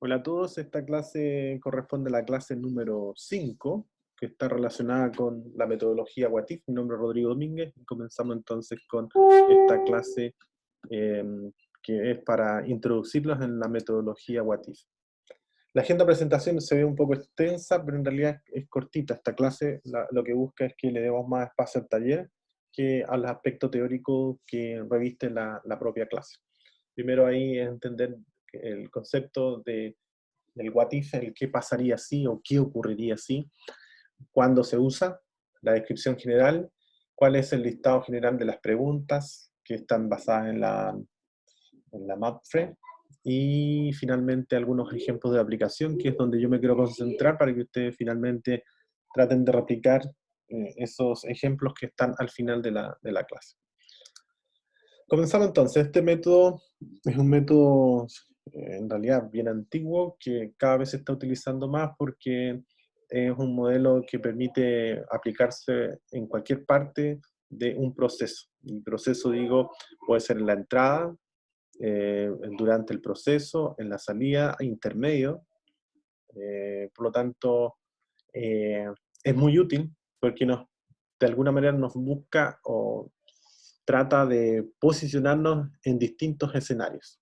Hola a todos, esta clase corresponde a la clase número 5, que está relacionada con la metodología What If. Mi nombre es Rodrigo Domínguez y comenzamos entonces con esta clase eh, que es para introducirlos en la metodología What If. La agenda de presentación se ve un poco extensa, pero en realidad es cortita. Esta clase lo que busca es que le demos más espacio al taller que al aspecto teórico que reviste la propia clase. Primero ahí es entender el concepto del what if, el qué pasaría si o qué ocurriría si, cuándo se usa, la descripción general, cuál es el listado general de las preguntas que están basadas en la MapFrame, y finalmente algunos ejemplos de aplicación, que es donde yo me quiero concentrar para que ustedes finalmente traten de replicar esos ejemplos que están al final de la clase. Comenzamos entonces. Este método es un método en realidad bien antiguo que cada vez se está utilizando más porque es un modelo que permite aplicarse en cualquier parte de un proceso. Y proceso, digo, puede ser en la entrada, durante el proceso, en la salida, intermedio. Por lo tanto, eh, es muy útil porque de alguna manera nos busca o trata de posicionarnos en distintos escenarios.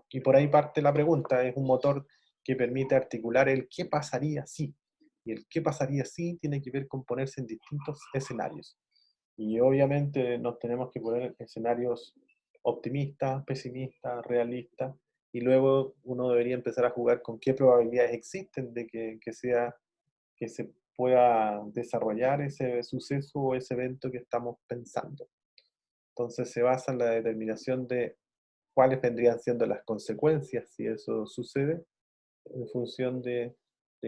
Y por ahí parte la pregunta, es un motor que permite articular el qué pasaría si. Y el qué pasaría si tiene que ver con ponerse en distintos escenarios. Y obviamente nos tenemos que poner escenarios optimistas, pesimistas, realistas, y luego uno debería empezar a jugar con qué probabilidades existen de que se pueda desarrollar ese suceso o ese evento que estamos pensando. Entonces se basa en la determinación de cuáles vendrían siendo las consecuencias si eso sucede en función de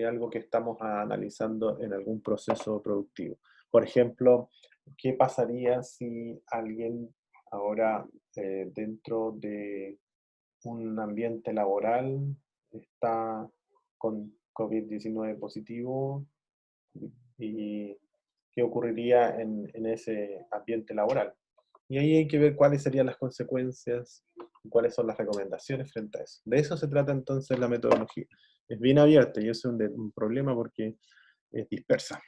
algo que estamos analizando en algún proceso productivo. Por ejemplo, ¿qué pasaría si alguien ahora dentro de un ambiente laboral está con COVID-19 positivo y qué ocurriría en ese ambiente laboral? Y ahí hay que ver cuáles serían las consecuencias y cuáles son las recomendaciones frente a eso. De eso se trata entonces la metodología. Es bien abierta y eso es un problema porque es dispersa.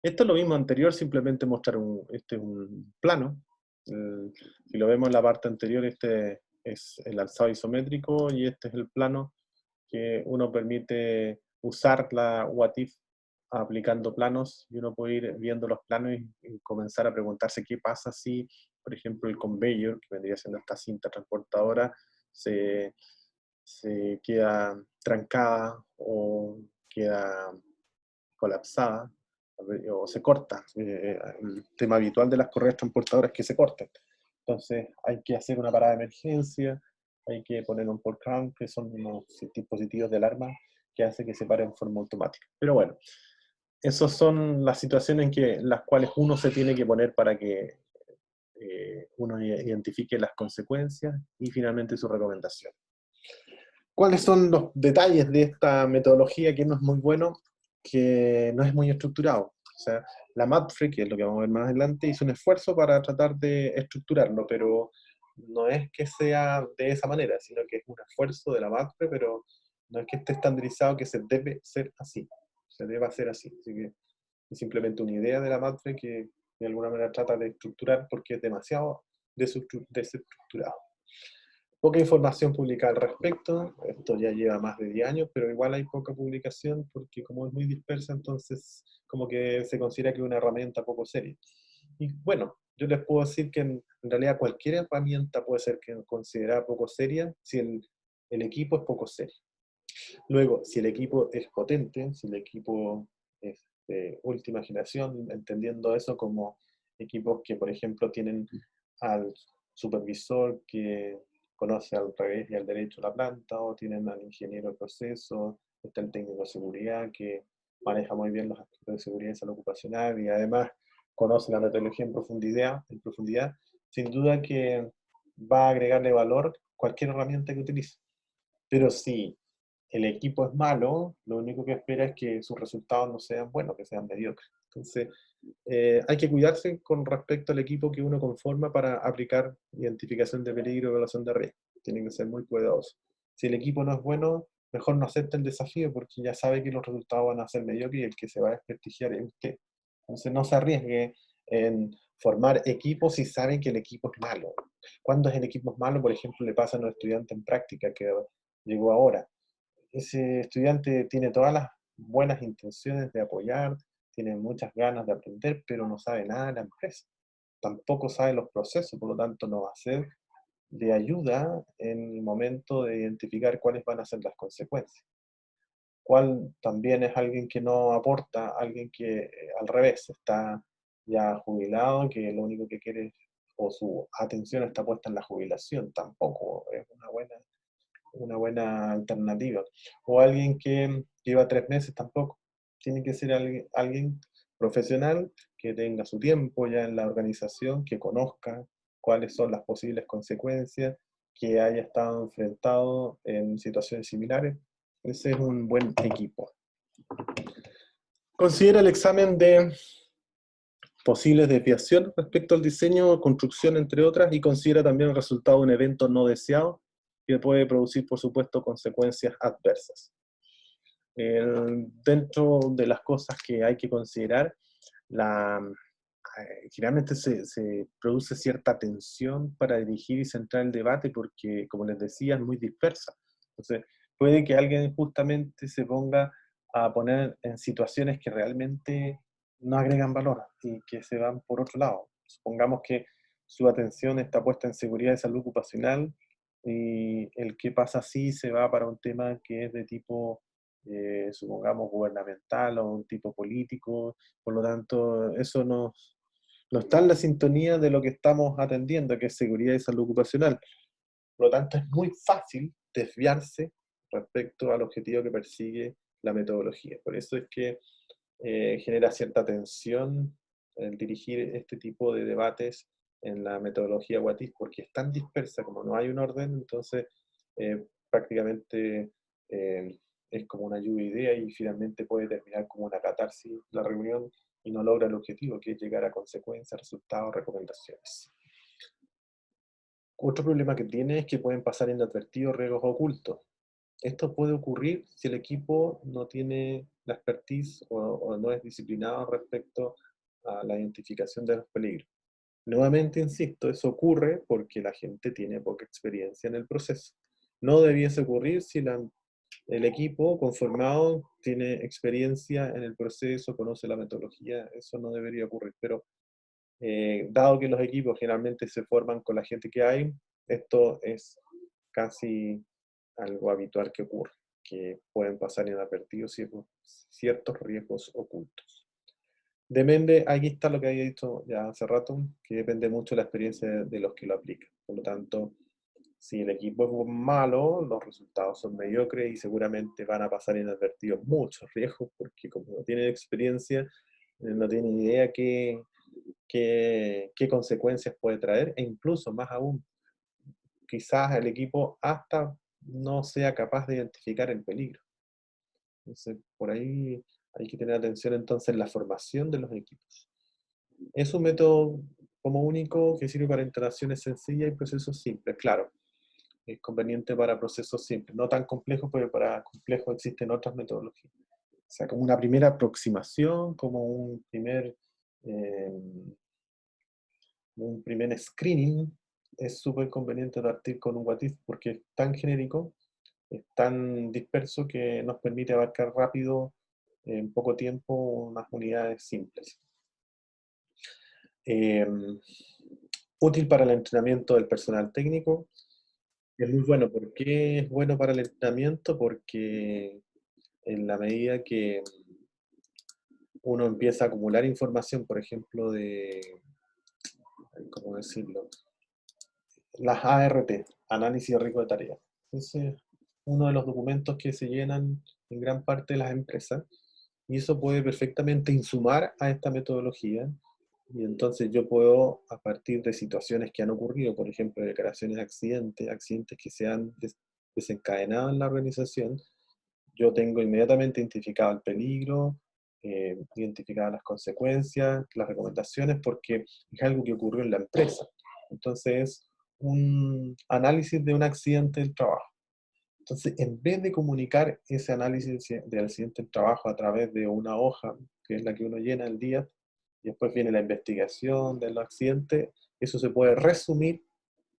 Esto es lo mismo anterior, simplemente mostrar este es un plano. Si lo vemos en la parte anterior, este es el alzado isométrico y este es el plano que uno permite usar la What If aplicando planos, y uno puede ir viendo los planos y comenzar a preguntarse qué pasa si, por ejemplo, el conveyor, que vendría siendo esta cinta transportadora, se, se queda trancada o queda colapsada o se corta. El tema habitual de las correas transportadoras es que se corten. Entonces hay que hacer una parada de emergencia, hay que poner un port count, que son unos dispositivos de alarma que hace que se pare en forma automática. Pero bueno, esas son las situaciones en las cuales uno se tiene que poner para que uno identifique las consecuencias y finalmente su recomendación. ¿Cuáles son los detalles de esta metodología que no es muy bueno? Que no es muy estructurado. O sea, la MapFrame, que es lo que vamos a ver más adelante, hizo un esfuerzo para tratar de estructurarlo, pero no es que sea de esa manera, sino que es un esfuerzo de la MapFrame, pero no es que esté estandarizado que se debe ser así, se debe hacer así. Así que es simplemente una idea de la MapFrame que de alguna manera trata de estructurar porque es demasiado desestructurado. Poca información publicada al respecto, esto ya lleva más de 10 años, pero igual hay poca publicación porque como es muy dispersa, entonces como que se considera que es una herramienta poco seria. Y bueno, yo les puedo decir que en realidad cualquier herramienta puede ser considerada poco seria si el equipo es poco serio. Luego, si el equipo es potente, si el equipo es de última generación, entendiendo eso como equipos que, por ejemplo, tienen al supervisor que conoce al revés y al derecho la planta, o tienen al ingeniero de proceso, está el técnico de seguridad que maneja muy bien los aspectos de seguridad y salud ocupacional y además conoce la metodología en profundidad, sin duda que va a agregarle valor cualquier herramienta que utilice. Pero si el equipo es malo, lo único que espera es que sus resultados no sean buenos, que sean mediocres. Entonces, hay que cuidarse con respecto al equipo que uno conforma para aplicar identificación de peligro y evaluación de riesgo. Tienen que ser muy cuidadosos. Si el equipo no es bueno, mejor no acepta el desafío porque ya sabe que los resultados van a ser mediocres y el que se va a desprestigiar es usted. Entonces no se arriesgue en formar equipos si saben que el equipo es malo. Cuando es el equipo es malo, por ejemplo, le pasa a un estudiante en práctica que llegó ahora. Ese estudiante tiene todas las buenas intenciones de apoyar, tiene muchas ganas de aprender, pero no sabe nada de la empresa. Tampoco sabe los procesos, por lo tanto no va a ser de ayuda en el momento de identificar cuáles van a ser las consecuencias. Cuál también es alguien que no aporta, alguien que al revés está ya jubilado, que lo único que quiere o su atención está puesta en la jubilación, tampoco es una buena alternativa. O alguien que lleva 3 meses tampoco. Tiene que ser alguien profesional que tenga su tiempo ya en la organización, que conozca cuáles son las posibles consecuencias, que haya estado enfrentado en situaciones similares. Ese es un buen equipo. Considera el examen de posibles desviaciones respecto al diseño, construcción, entre otras, y considera también el resultado de un evento no deseado que puede producir, por supuesto, consecuencias adversas. Dentro de las cosas que hay que considerar, generalmente se produce cierta tensión para dirigir y centrar el debate porque, como les decía, es muy dispersa. Entonces, puede que alguien justamente se ponga a poner en situaciones que realmente no agregan valor y que se van por otro lado. Supongamos que su atención está puesta en seguridad y salud ocupacional y el que pasa así se va para un tema que es de tipo, supongamos, gubernamental o un tipo político. Por lo tanto, eso no está en la sintonía de lo que estamos atendiendo, que es seguridad y salud ocupacional. Por lo tanto, es muy fácil desviarse respecto al objetivo que persigue la metodología. Por eso es que genera cierta tensión el dirigir este tipo de debates en la metodología WATIF, porque es tan dispersa, como no hay un orden, entonces prácticamente es como una lluvia de ideas y finalmente puede terminar como una catarsis la reunión y no logra el objetivo, que es llegar a consecuencias, resultados, recomendaciones. Otro problema que tiene es que pueden pasar inadvertidos riesgos ocultos. Esto puede ocurrir si el equipo no tiene la expertise o no es disciplinado respecto a la identificación de los peligros. Nuevamente, insisto, eso ocurre porque la gente tiene poca experiencia en el proceso. No debiese ocurrir si el equipo conformado tiene experiencia en el proceso, conoce la metodología, eso no debería ocurrir. Pero dado que los equipos generalmente se forman con la gente que hay, esto es casi algo habitual que ocurre, que pueden pasar inadvertidos ciertos riesgos ocultos. Depende, aquí está lo que había dicho ya hace rato, que depende mucho de la experiencia de los que lo aplican. Por lo tanto, si el equipo es malo, los resultados son mediocres y seguramente van a pasar inadvertidos muchos riesgos, porque como no tienen experiencia, no tienen idea qué consecuencias puede traer, e incluso más aún, quizás el equipo hasta no sea capaz de identificar el peligro. Entonces, por ahí hay que tener atención entonces en la formación de los equipos. Es un método como único que sirve para interacciones sencillas y procesos simples. Claro, es conveniente para procesos simples, no tan complejos, porque para complejos existen otras metodologías. O sea, como una primera aproximación, como eh, un primer screening, es súper conveniente partir con un WATIF porque es tan genérico, es tan disperso que nos permite abarcar rápido, en poco tiempo, unas unidades simples. Eh, Útil para el entrenamiento del personal técnico. Es muy bueno. ¿Por qué es bueno para el entrenamiento? Porque en la medida que uno empieza a acumular información, por ejemplo, ¿cómo decirlo? Las ART, análisis de riesgo de tareas. Ese es uno de los documentos que se llenan en gran parte de las empresas y eso puede perfectamente insumar a esta metodología y entonces yo puedo, a partir de situaciones que han ocurrido, por ejemplo, declaraciones de accidentes que se han desencadenado en la organización, yo tengo inmediatamente identificado el peligro, identificadas las consecuencias, las recomendaciones, porque es algo que ocurrió en la empresa. Entonces, un análisis de un accidente del trabajo. Entonces, en vez de comunicar ese análisis del accidente del trabajo a través de una hoja, que es la que uno llena el día, y después viene la investigación del accidente, eso se puede resumir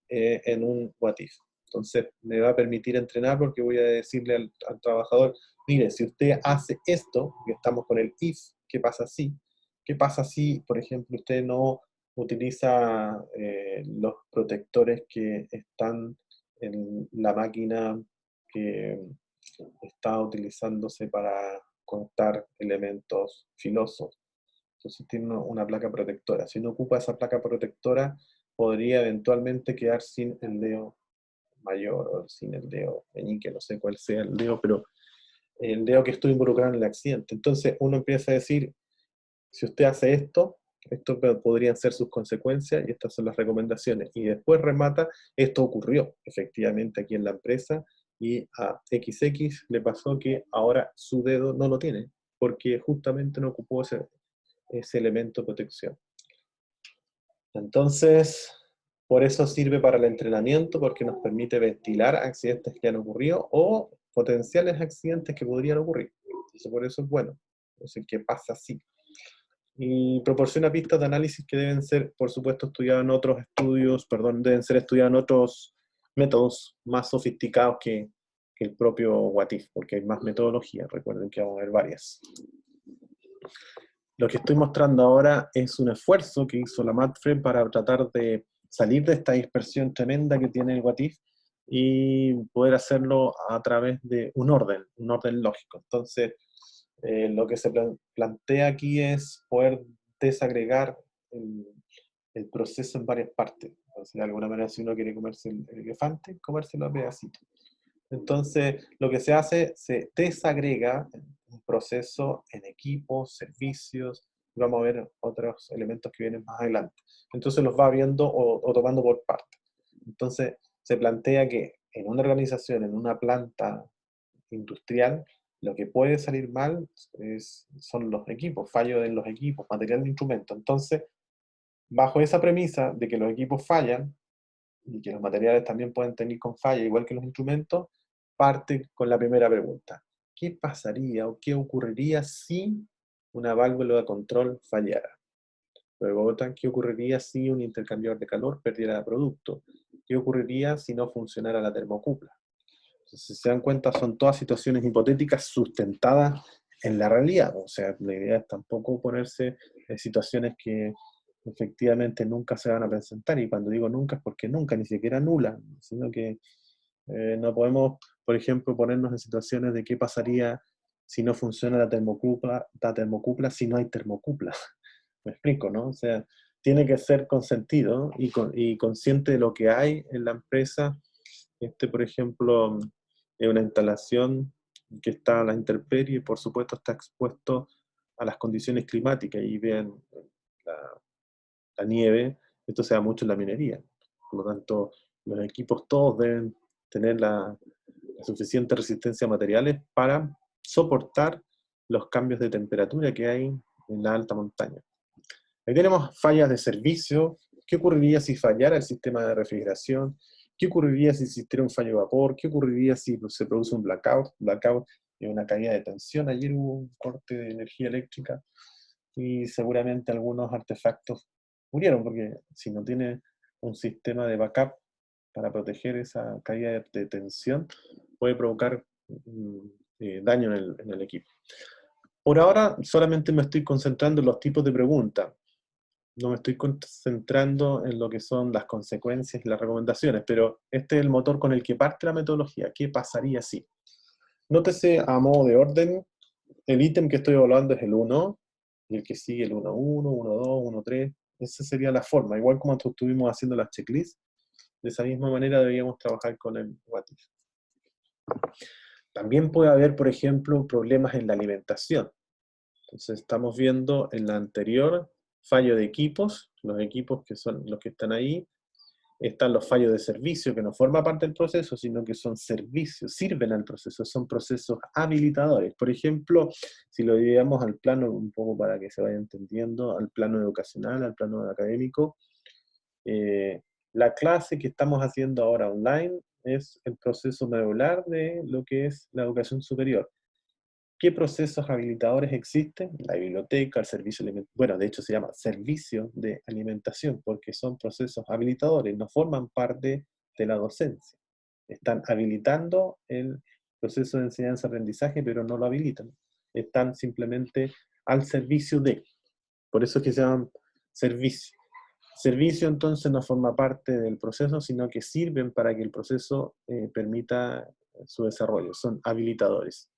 en un what if. Entonces, me va a permitir entrenar porque voy a decirle al trabajador, mire, si usted hace esto, que estamos con el if, ¿qué pasa si? ¿Qué pasa si, por ejemplo, usted no utiliza los protectores que están en la máquina que está utilizándose para contar elementos filosos? Entonces tiene una placa protectora. Si no ocupa esa placa protectora, podría eventualmente quedar sin el dedo mayor o sin el dedo meñique, no sé cuál sea el dedo, pero el dedo que estuvo involucrado en el accidente. Entonces uno empieza a decir, si usted hace esto, esto podrían ser sus consecuencias y estas son las recomendaciones. Y después remata, esto ocurrió efectivamente aquí en la empresa y a XX le pasó que ahora su dedo no lo tiene, porque justamente no ocupó ese elemento de protección. Entonces, por eso sirve para el entrenamiento, porque nos permite ventilar accidentes que han ocurrido o potenciales accidentes que podrían ocurrir. Entonces, por eso es bueno. Es decir, ¿qué pasa si? Y proporciona pistas de análisis que deben ser, por supuesto, estudiadas en otros estudios, perdón, deben ser estudiadas en otros métodos más sofisticados que el propio WATIF, porque hay más metodologías. Recuerden que vamos a ver varias. Lo que estoy mostrando ahora es un esfuerzo que hizo la MATFRE para tratar de salir de esta dispersión tremenda que tiene el WATIF y poder hacerlo a través de un orden lógico. Entonces, lo que se plantea aquí es poder desagregar el proceso en varias partes. Entonces, de alguna manera, si uno quiere comerse el elefante, comérselo a pedacitos. Entonces, lo que se hace, se desagrega un proceso en equipos, servicios, y vamos a ver otros elementos que vienen más adelante. Entonces los va viendo o tomando por partes. Entonces, se plantea que en una organización, en una planta industrial, lo que puede salir mal son los equipos, fallos en los equipos, material de instrumento. Entonces, bajo esa premisa de que los equipos fallan, y que los materiales también pueden tener con falla, igual que los instrumentos, parte con la primera pregunta. ¿Qué pasaría o qué ocurriría si una válvula de control fallara? Luego otra, ¿qué ocurriría si un intercambiador de calor perdiera producto? ¿Qué ocurriría si no funcionara la termocupla? Entonces, si se dan cuenta, son todas situaciones hipotéticas sustentadas en la realidad. O sea, la idea es tampoco ponerse en situaciones que efectivamente nunca se van a presentar, y cuando digo nunca es porque nunca, ni siquiera nula, sino que no podemos, por ejemplo, ponernos en situaciones de qué pasaría si no funciona la termocupla si no hay termocupla. Me explico, ¿no? O sea, tiene que ser consentido y consciente de lo que hay en la empresa. Por ejemplo, es una instalación que está a la intemperie y por supuesto está expuesto a las condiciones climáticas y vean la, la nieve, esto se da mucho en la minería. Por lo tanto, los equipos todos deben tener la suficiente resistencia a materiales para soportar los cambios de temperatura que hay en la alta montaña. Ahí tenemos fallas de servicio. ¿Qué ocurriría si fallara el sistema de refrigeración? ¿Qué ocurriría si existiera un fallo de vapor? ¿Qué ocurriría si se produce un blackout? Blackout es una caída de tensión. Ayer hubo un corte de energía eléctrica y seguramente algunos artefactos murieron, porque si no tiene un sistema de backup para proteger esa caída de tensión, puede provocar daño en el equipo. Por ahora solamente me estoy concentrando en los tipos de preguntas. No me estoy concentrando en lo que son las consecuencias y las recomendaciones, pero este es el motor con el que parte la metodología. ¿Qué pasaría si? Nótese a modo de orden, el ítem que estoy evaluando es el 1, y el que sigue el 1.1, 1.2, 1.3. Esa sería la forma. Igual como estuvimos haciendo las checklists, de esa misma manera deberíamos trabajar con el what if. También puede haber, por ejemplo, problemas en la alimentación. Entonces estamos viendo en la anterior fallo de equipos, los equipos que son los que están ahí. Están los fallos de servicio, que no forman parte del proceso, sino que son servicios, sirven al proceso, son procesos habilitadores. Por ejemplo, si lo dividimos al plano, un poco para que se vaya entendiendo, al plano educacional, al plano académico, la clase que estamos haciendo ahora online es el proceso medular de lo que es la educación superior. ¿Qué procesos habilitadores existen? La biblioteca, el servicio alimentario, bueno, de hecho se llama servicio de alimentación, porque son procesos habilitadores, no forman parte de la docencia. Están habilitando el proceso de enseñanza-aprendizaje, pero no lo habilitan. Están simplemente al servicio de. Por eso es que se llaman servicio. Servicio entonces no forma parte del proceso, sino que sirven para que el proceso permita su desarrollo, son habilitadores.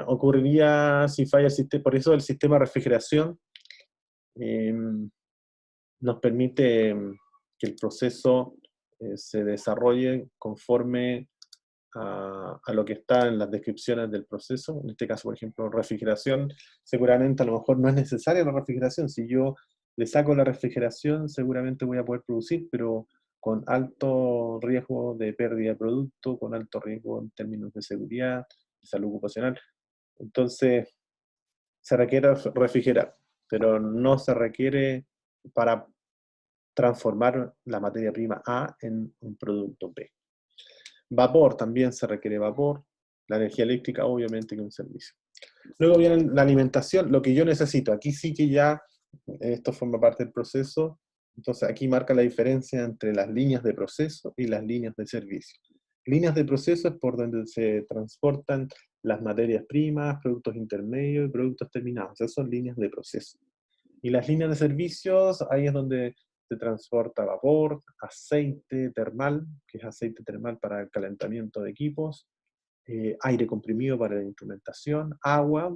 Ocurriría si falla el sistema, por eso el sistema de refrigeración eh, nos permite que el proceso se desarrolle conforme a lo que está en las descripciones del proceso. En este caso, por ejemplo, refrigeración, seguramente a lo mejor no es necesaria la refrigeración. Si yo le saco la refrigeración, seguramente voy a poder producir, pero con alto riesgo de pérdida de producto, con alto riesgo en términos de seguridad, de salud ocupacional. Entonces, se requiere refrigerar, pero no se requiere para transformar la materia prima A en un producto B. Vapor, también se requiere vapor. La energía eléctrica, obviamente, que es un servicio. Luego viene la alimentación, lo que yo necesito. Aquí sí que ya esto forma parte del proceso. Entonces aquí marca la diferencia entre las líneas de proceso y las líneas de servicio. Líneas de proceso es por donde se transportan las materias primas, productos intermedios y productos terminados. Esas son líneas de proceso. Y las líneas de servicios, ahí es donde se transporta vapor, aceite termal, que es aceite termal para el calentamiento de equipos, aire comprimido para la instrumentación, agua,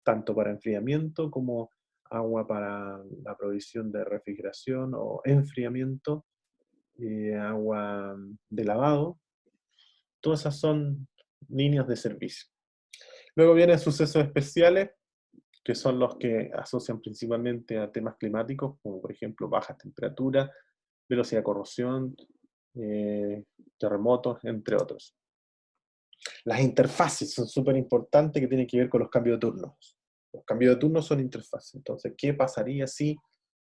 tanto para enfriamiento como agua para la provisión de refrigeración o enfriamiento, agua de lavado. Todas esas son líneas de servicio. Luego vienen sucesos especiales, que son los que asocian principalmente a temas climáticos, como por ejemplo bajas temperaturas, velocidad de corrosión, terremotos, entre otros. Las interfaces son súper importantes, que tienen que ver con los cambios de turnos. Los cambios de turnos son interfaces. Entonces, ¿qué pasaría si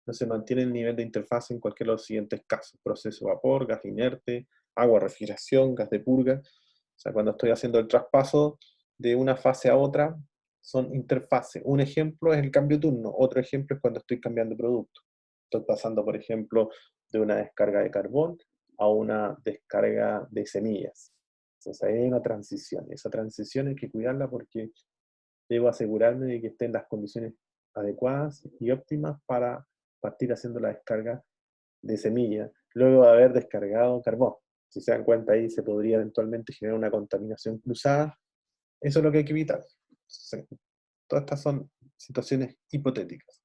no se mantiene el nivel de interfase en cualquiera de los siguientes casos? Proceso de vapor, gas inerte, agua, refrigeración, gas de purga. O sea, cuando estoy haciendo el traspaso de una fase a otra, son interfaces. Un ejemplo es el cambio de turno. Otro ejemplo es cuando estoy cambiando de producto. Estoy pasando, por ejemplo, de una descarga de carbón a una descarga de semillas. Entonces ahí hay una transición. Esa transición hay que cuidarla porque debo asegurarme de que estén las condiciones adecuadas y óptimas para partir haciendo la descarga de semilla, luego de haber descargado carbón. Si se dan cuenta ahí se podría eventualmente generar una contaminación cruzada. Eso es lo que hay que evitar. Entonces, todas estas son situaciones hipotéticas.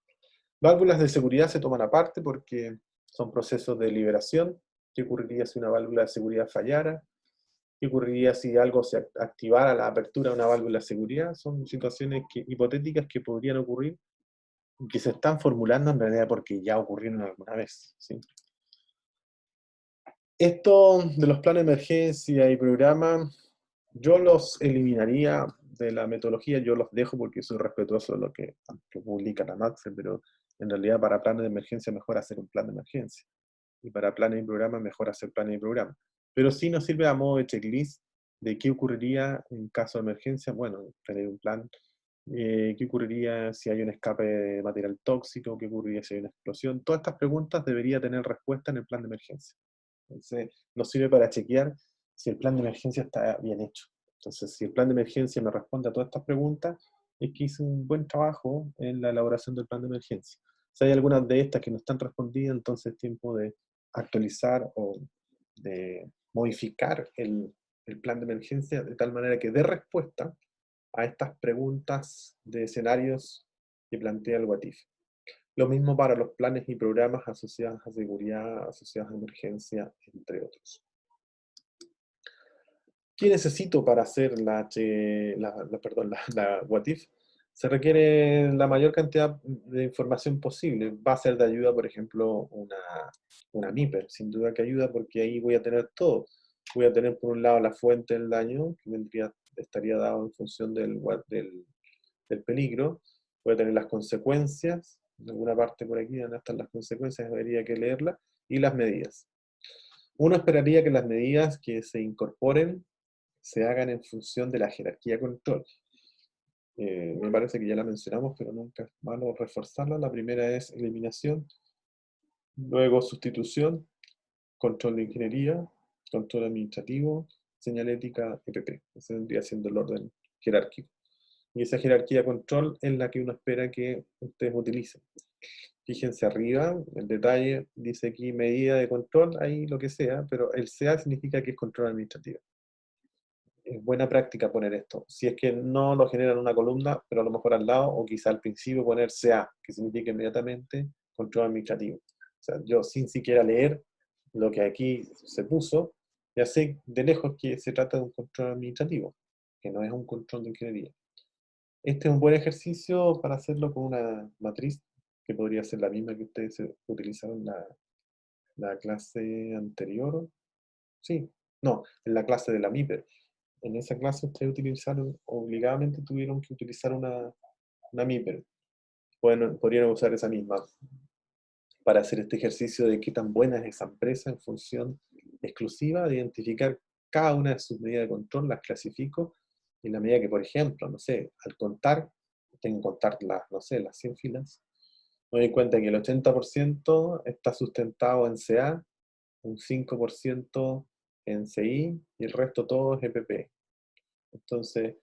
Válvulas de seguridad se toman aparte porque son procesos de liberación. ¿Qué ocurriría si una válvula de seguridad fallara? ¿Qué ocurriría si algo se activara la apertura de una válvula de seguridad? Son situaciones hipotéticas que podrían ocurrir y que se están formulando en realidad porque ya ocurrieron alguna vez. ¿Sí? Esto de los planes de emergencia y programas, yo los eliminaría de la metodología, yo los dejo porque soy respetuoso de lo que publica la MATSE, pero en realidad para planes de emergencia mejor hacer un plan de emergencia. Y para planes y programas mejor hacer planes y programas. Pero sí nos sirve a modo de checklist de qué ocurriría en caso de emergencia. Bueno, tener un plan. ¿Qué ocurriría si hay un escape de material tóxico? ¿Qué ocurriría si hay una explosión? Todas estas preguntas debería tener respuesta en el plan de emergencia. Entonces, nos sirve para chequear si el plan de emergencia está bien hecho. Entonces, si el plan de emergencia me responde a todas estas preguntas, es que hice un buen trabajo en la elaboración del plan de emergencia. Si hay algunas de estas que no están respondidas, entonces es tiempo de actualizar o de modificar el plan de emergencia de tal manera que dé respuesta a estas preguntas de escenarios que plantea el WATIF. Lo mismo para los planes y programas asociados a seguridad, asociados a emergencia, entre otros. ¿Qué necesito para hacer la WATIF? Se requiere la mayor cantidad de información posible. Va a ser de ayuda, por ejemplo, una MIPER, sin duda que ayuda porque ahí voy a tener todo. Voy a tener por un lado la fuente del daño, que estaría dado en función del peligro. Voy a tener las consecuencias, en alguna parte por aquí donde están las consecuencias, debería que leerlas, y las medidas. Uno esperaría que las medidas que se incorporen se hagan en función de la jerarquía de control. Me parece que ya la mencionamos, pero nunca es malo reforzarla. La primera es eliminación, luego sustitución, control de ingeniería, control administrativo, señalética, EPP. Ese vendría siendo el orden jerárquico. Y esa jerarquía de control es la que uno espera que ustedes utilicen. Fíjense arriba, el detalle dice aquí medida de control, ahí lo que sea, pero el CA significa que es control administrativo. Es buena práctica poner esto. Si es que no lo genera en una columna, pero a lo mejor al lado, o quizá al principio poner CA, que significa inmediatamente control administrativo. O sea, yo sin siquiera leer lo que aquí se puso, ya sé de lejos que se trata de un control administrativo, que no es un control de ingeniería. Este es un buen ejercicio para hacerlo con una matriz, que podría ser la misma que ustedes utilizaron en la clase anterior. Sí, no, en la clase de la MIPER. En esa clase ustedes utilizaron, obligadamente tuvieron que utilizar una MIPER. Podrían usar esa misma para hacer este ejercicio de qué tan buena es esa empresa en función exclusiva de identificar cada una de sus medidas de control, las clasifico, y en la medida que, por ejemplo, no sé, al contar, tengo que contar las, no sé, las 100 filas, me doy cuenta que el 80% está sustentado en CA, un 5% en CI y el resto todo es EPP. Entonces,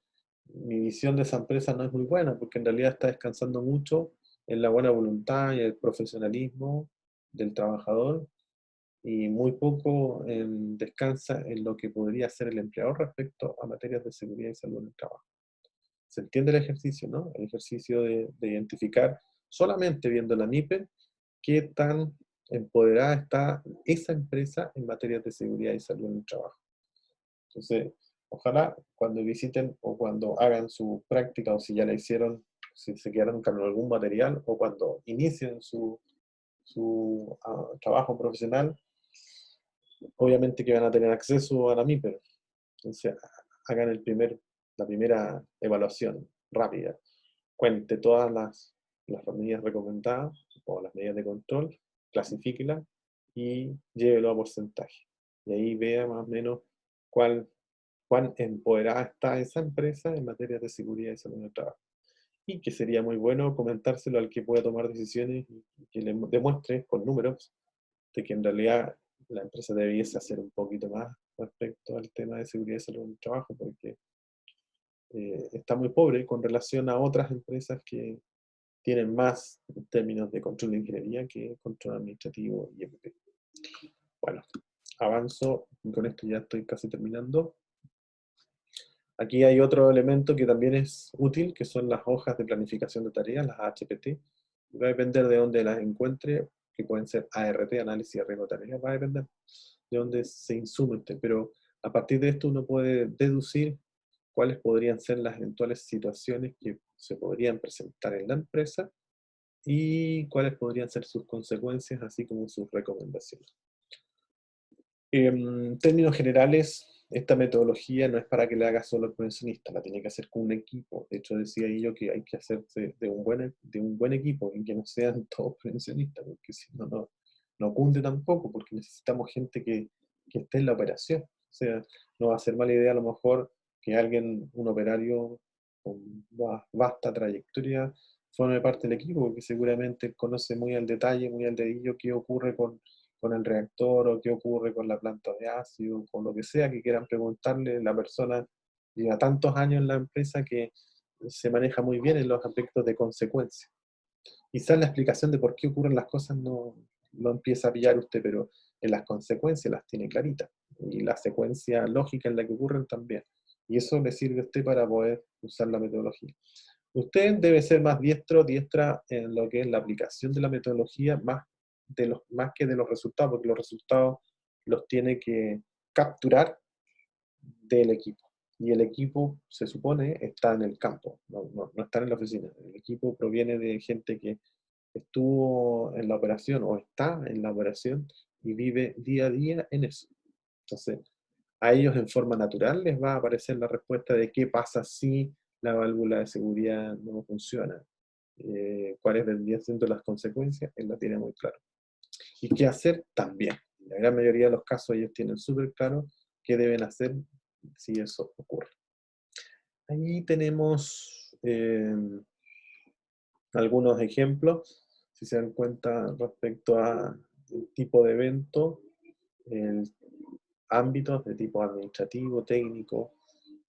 mi visión de esa empresa no es muy buena porque en realidad está descansando mucho en la buena voluntad y el profesionalismo del trabajador y muy poco descansa en lo que podría hacer el empleador respecto a materias de seguridad y salud en el trabajo. ¿Se entiende el ejercicio, no? El ejercicio de identificar solamente viendo la MIPE qué tan empoderada está esa empresa en materias de seguridad y salud en el trabajo. Entonces, ojalá cuando visiten o cuando hagan su práctica o si ya la hicieron, si se quedaron con algún material o cuando inicien su trabajo profesional, obviamente que van a tener acceso a la MIPER. Entonces, hagan la primera evaluación rápida. Cuente todas las medidas recomendadas o las medidas de control, clasifíquelas y llévelo a porcentaje. Y ahí vea más o menos cuán empoderada está esa empresa en materia de seguridad y salud en el trabajo. Y que sería muy bueno comentárselo al que pueda tomar decisiones y que le demuestre con números de que en realidad la empresa debiese hacer un poquito más respecto al tema de seguridad y salud en el trabajo, porque está muy pobre con relación a otras empresas que tienen más en términos de control de ingeniería que control administrativo y EPP. Bueno, avanzo y con esto ya estoy casi terminando. Aquí hay otro elemento que también es útil, que son las hojas de planificación de tareas, las HPT. Va a depender de dónde las encuentre, que pueden ser ART, análisis y arreglo de tareas, va a depender de dónde se insume usted. Pero a partir de esto uno puede deducir cuáles podrían ser las eventuales situaciones que se podrían presentar en la empresa y cuáles podrían ser sus consecuencias, así como sus recomendaciones. En términos generales, esta metodología no es para que la haga solo el prevencionista, la tiene que hacer con un equipo. De hecho, decía yo que hay que hacerse de un buen equipo y que no sean todos prevencionistas, porque si no, no cunde tampoco, porque necesitamos gente que esté en la operación. O sea, no va a ser mala idea a lo mejor que alguien, un operario con vasta trayectoria, forme parte del equipo, porque seguramente conoce muy al detalle, muy al dedillo qué ocurre con el reactor o qué ocurre con la planta de ácido, con lo que sea que quieran preguntarle. La persona lleva tantos años en la empresa que se maneja muy bien en los aspectos de consecuencia. Quizás la explicación de por qué ocurren las cosas no empieza a pillar usted, pero en las consecuencias las tiene claritas. Y la secuencia lógica en la que ocurren también. Y eso le sirve a usted para poder usar la metodología. Usted debe ser más diestra en lo que es la aplicación de la metodología, más que de los resultados, porque los resultados los tiene que capturar del equipo. Y el equipo, se supone, está en el campo, no está en la oficina. El equipo proviene de gente que estuvo en la operación o está en la operación y vive día a día en eso. Entonces, a ellos en forma natural les va a aparecer la respuesta de qué pasa si la válvula de seguridad no funciona. ¿Cuáles vendrían siendo las consecuencias? Él la tiene muy claro. ¿Y qué hacer? También. En la gran mayoría de los casos ellos tienen súper claro qué deben hacer si eso ocurre. Ahí tenemos algunos ejemplos, si se dan cuenta, respecto al tipo de evento, el ámbitos de tipo administrativo, técnico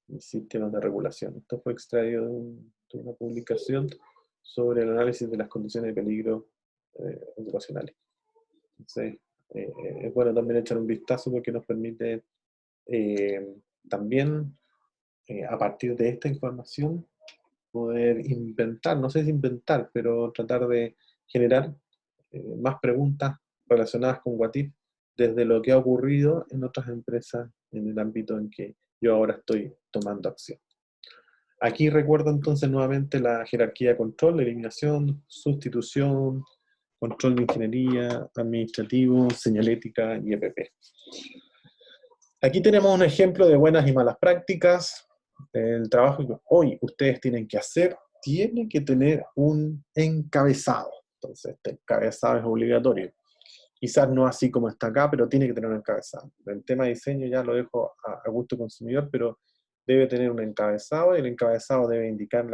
y sistemas de regulación. Esto fue extraído de una publicación sobre el análisis de las condiciones de peligro ocupacionales. Entonces, es bueno también echar un vistazo porque nos permite también, a partir de esta información, poder inventar, no sé si inventar, pero tratar de generar más preguntas relacionadas con What If desde lo que ha ocurrido en otras empresas en el ámbito en que yo ahora estoy tomando acción. Aquí recuerdo entonces nuevamente la jerarquía de control, eliminación, sustitución, control de ingeniería, administrativo, señalética y EPP. Aquí tenemos un ejemplo de buenas y malas prácticas. El trabajo que hoy ustedes tienen que hacer tiene que tener un encabezado. Entonces, este encabezado es obligatorio. Quizás no así como está acá, pero tiene que tener un encabezado. El tema de diseño ya lo dejo a gusto consumidor, pero debe tener un encabezado y el encabezado debe indicar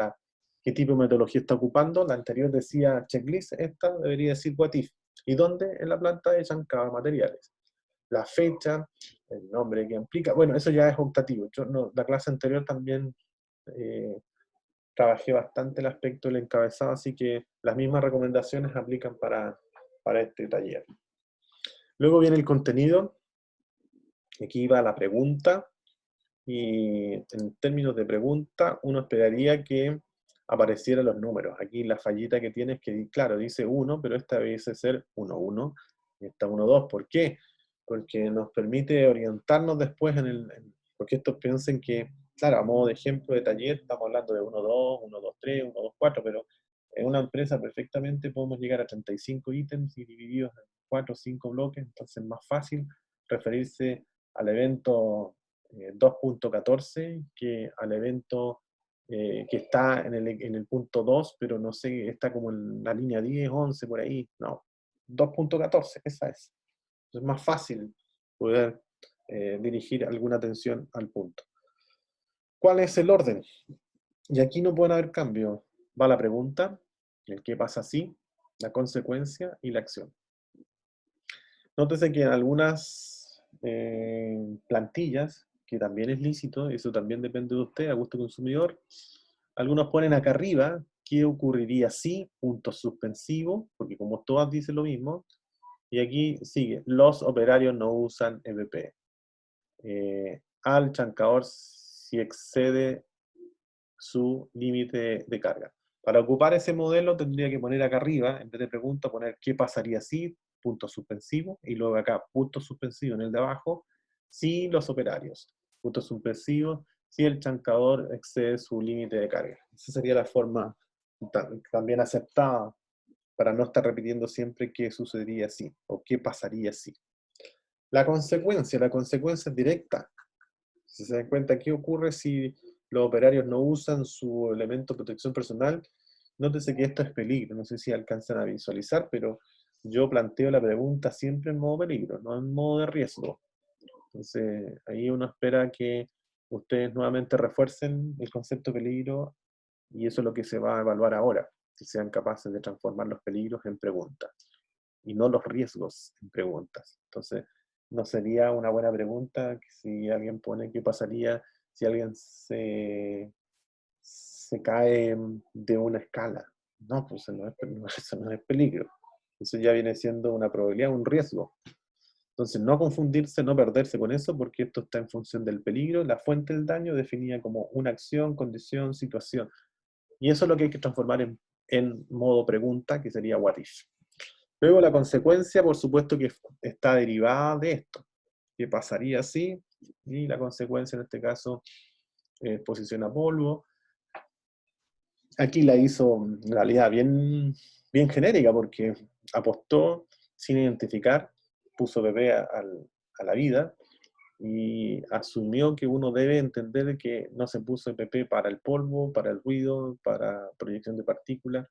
qué tipo de metodología está ocupando. La anterior decía checklist, esta debería decir what if. ¿Y dónde? En la planta de Chancaba Materiales. La fecha, el nombre que implica. Bueno, eso ya es optativo. Yo no, la clase anterior también trabajé bastante el aspecto del encabezado, así que las mismas recomendaciones aplican para este taller. Luego viene el contenido. Aquí va la pregunta. Y en términos de pregunta, uno esperaría que aparecieran los números. Aquí la fallita que tiene es que, claro, dice 1, pero esta vez debe ser 1, 1, y esta 1, 2. ¿Por qué? Porque nos permite orientarnos después porque estos piensen que, claro, a modo de ejemplo de taller, estamos hablando de 1, 2, 1, 2, 3, 1, 2, 4, pero en una empresa perfectamente podemos llegar a 35 ítems y divididos en 4 o 5 bloques, entonces es más fácil referirse al evento 2.14 que al evento que está en el punto 2, pero no sé, está como en la línea 10, 11, por ahí. No, 2.14, esa es. Es más fácil poder dirigir alguna atención al punto. ¿Cuál es el orden? Y aquí no pueden haber cambios. Va la pregunta, el qué pasa si, la consecuencia y la acción. Nótese que en algunas plantillas, que también es lícito, eso también depende de usted, a gusto consumidor, algunos ponen acá arriba qué ocurriría si, puntos suspensivos, porque como todas dicen lo mismo, y aquí sigue, los operarios no usan EVP. Al chancador si excede su límite de carga. Para ocupar ese modelo tendría que poner acá arriba, en vez de pregunta, poner qué pasaría si, punto suspensivo, y luego acá, punto suspensivo en el de abajo, si los operarios, punto suspensivo, si el chancador excede su límite de carga. Esa sería la forma también aceptada para no estar repitiendo siempre qué sucedería si, o qué pasaría si. La consecuencia es directa. Si se dan cuenta, ¿qué ocurre si los operarios no usan su elemento de protección personal? Nótese que esto es peligro. No sé si alcanzan a visualizar, pero yo planteo la pregunta siempre en modo peligro, no en modo de riesgo. Entonces, ahí uno espera que ustedes nuevamente refuercen el concepto de peligro y eso es lo que se va a evaluar ahora, si sean capaces de transformar los peligros en preguntas y no los riesgos en preguntas. Entonces, no sería una buena pregunta si alguien pone qué pasaría si alguien se cae de una escala. No, pues eso no es peligro. Eso ya viene siendo una probabilidad, un riesgo. Entonces, no confundirse, no perderse con eso, porque esto está en función del peligro, la fuente del daño definida como una acción, condición, situación. Y eso es lo que hay que transformar en modo pregunta, que sería what if. Luego la consecuencia, por supuesto, que está derivada de esto. ¿Qué pasaría si? Y la consecuencia en este caso es exposición a polvo. Aquí la hizo en realidad bien genérica porque apostó sin identificar, puso bebé a la vida y asumió que uno debe entender que no se puso EPP para el polvo, para el ruido, para proyección de partículas.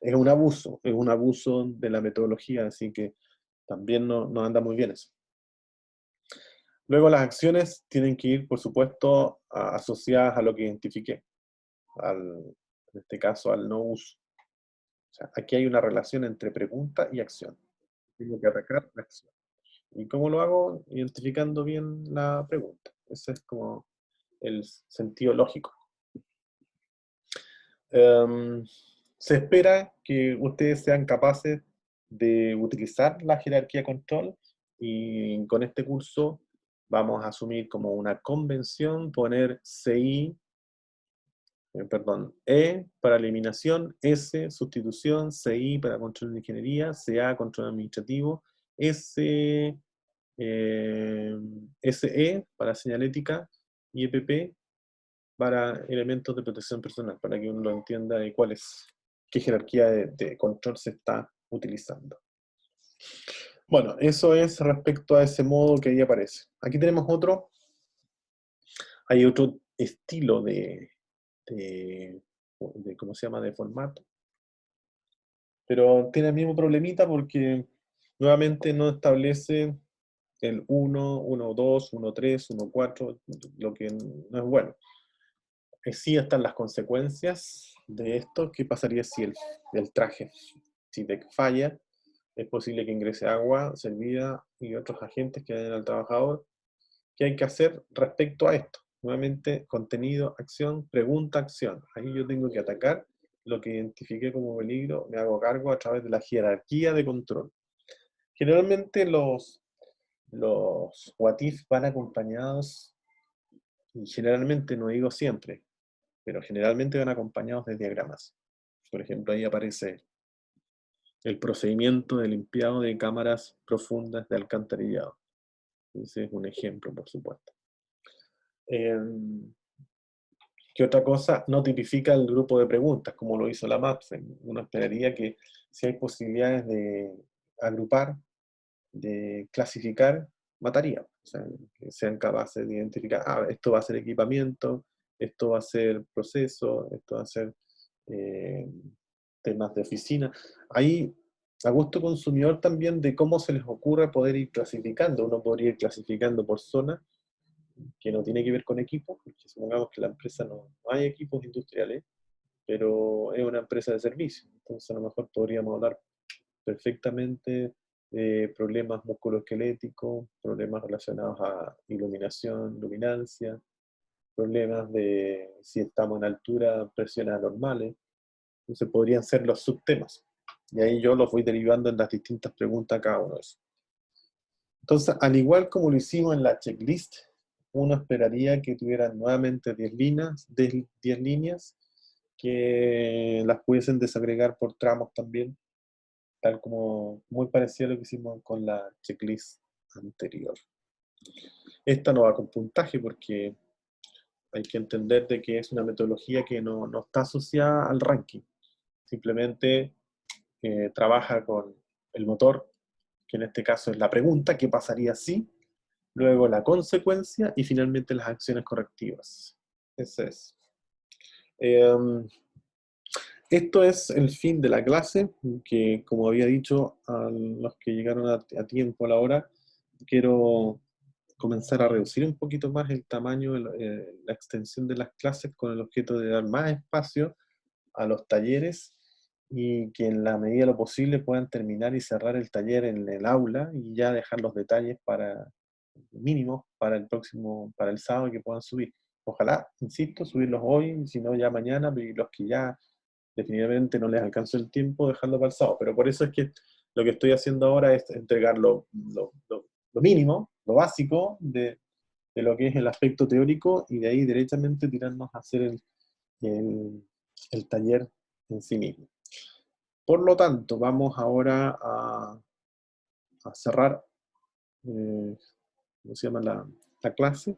Es un abuso de la metodología, así que También no anda muy bien eso. Luego las acciones tienen que ir, por supuesto, asociadas a lo que identifiqué, en este caso al no uso. O sea, aquí hay una relación entre pregunta y acción. Tengo que atacar la acción. ¿Y cómo lo hago? Identificando bien la pregunta. Ese es como el sentido lógico. Se espera que ustedes sean capaces de utilizar la jerarquía control y con este curso vamos a asumir como una convención poner E para eliminación, S sustitución, CI para control de ingeniería, CA control administrativo, SE para señalética y EPP para elementos de protección personal, para que uno lo entienda de qué jerarquía de control se está utilizando. Bueno, eso es respecto a ese modo que ahí aparece. Aquí tenemos otro. Hay otro estilo ¿cómo se llama? De formato. Pero tiene el mismo problemita porque nuevamente no establece el 1, 1, 2, 1, 3, 1, 4, lo que no es bueno. Sí están las consecuencias de esto. ¿Qué pasaría si el traje falla? Es posible que ingrese agua, servida y otros agentes que dañen al trabajador. ¿Qué hay que hacer respecto a esto? Nuevamente, contenido, acción, pregunta, acción. Ahí yo tengo que atacar lo que identifiqué como peligro, me hago cargo a través de la jerarquía de control. Generalmente los what if van acompañados, y generalmente, no digo siempre, pero generalmente van acompañados de diagramas. Por ejemplo, ahí aparece el procedimiento de limpiado de cámaras profundas de alcantarillado. Ese es un ejemplo, por supuesto. ¿Qué otra cosa? No tipifica el grupo de preguntas, como lo hizo la MAPSEM. Uno esperaría que si hay posibilidades de agrupar, de clasificar, mataría. O sea, que sean capaces de identificar, esto va a ser equipamiento, esto va a ser proceso, esto va a ser temas de oficina. Ahí, a gusto consumidor también de cómo se les ocurre poder ir clasificando. Uno podría ir clasificando por zona, que no tiene que ver con equipos, porque supongamos que la empresa no hay equipos industriales, pero es una empresa de servicio. Entonces a lo mejor podríamos hablar perfectamente de problemas musculoesqueléticos, problemas relacionados a iluminación, luminancia, problemas de si estamos en altura, presiones anormales. Entonces podrían ser los subtemas. Y ahí yo los voy derivando en las distintas preguntas a cada uno de esos. Entonces, al igual como lo hicimos en la checklist, uno esperaría que tuvieran nuevamente 10 líneas, que las pudiesen desagregar por tramos también, tal como muy parecido a lo que hicimos con la checklist anterior. Esta no va con puntaje porque hay que entender de que es una metodología que no está asociada al ranking. Simplemente trabaja con el motor, que en este caso es la pregunta, ¿qué pasaría si? Luego la consecuencia y finalmente las acciones correctivas. Ese es. Esto es el fin de la clase, que como había dicho a los que llegaron a tiempo a la hora, quiero comenzar a reducir un poquito más el tamaño, la extensión de las clases con el objeto de dar más espacio a los talleres y que en la medida de lo posible puedan terminar y cerrar el taller en el aula y ya dejar los detalles mínimos para para el sábado que puedan subir. Ojalá, insisto, subirlos hoy, si no ya mañana, y los que ya definitivamente no les alcanzó el tiempo, dejarlo para el sábado. Pero por eso es que lo que estoy haciendo ahora es entregar lo mínimo, lo básico de lo que es el aspecto teórico y de ahí derechamente tirarnos a hacer el taller en sí mismo. Por lo tanto, vamos ahora a cerrar ¿cómo se llama? La clase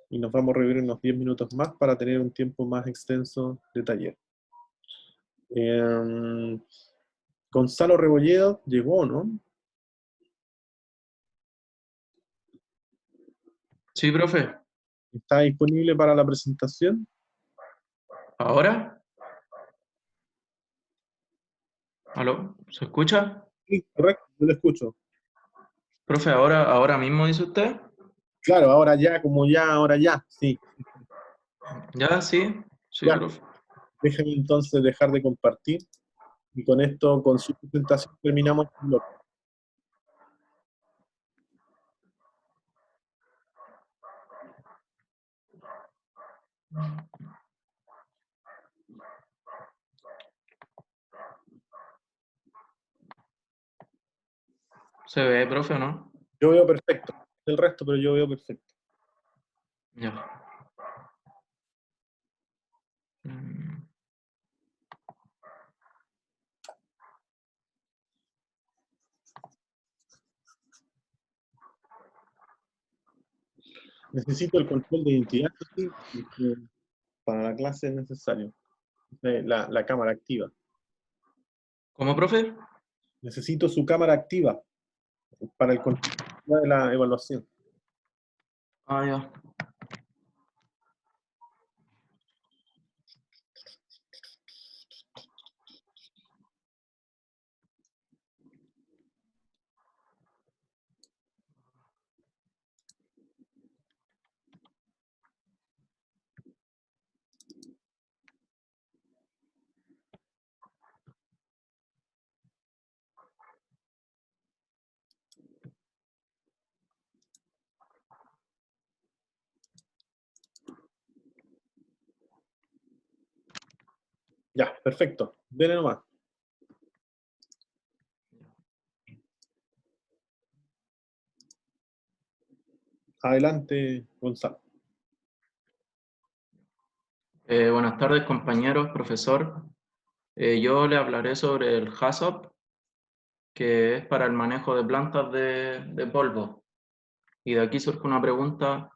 y nos vamos a reunir unos 10 minutos más para tener un tiempo más extenso de taller. Gonzalo Rebolledo llegó, ¿no? Sí, profe. ¿Está disponible para la presentación? ¿Ahora? ¿Aló? ¿Se escucha? Sí, correcto, yo lo escucho. Profe, ahora mismo dice usted. Claro, ahora ya, como ya, ahora ya, sí. Ya, sí, sí, Ya, profe. déjeme entonces dejar de compartir y con esto, con su presentación, terminamos el bloque. ¿Se ve, profe, o no? Yo veo perfecto. El resto, pero yo veo perfecto. Ya. Mm, Necesito el control de identidad, sí, porque para la clase es necesario. La cámara activa. ¿Cómo, profe? Necesito su cámara activa para el control de la evaluación. Ah, ya. Ya, perfecto. Dele nomás. Adelante, Gonzalo. Buenas tardes, compañeros, profesor. Yo le hablaré sobre el HACCP, que es para el manejo de plantas de polvo. Y de aquí surge una pregunta,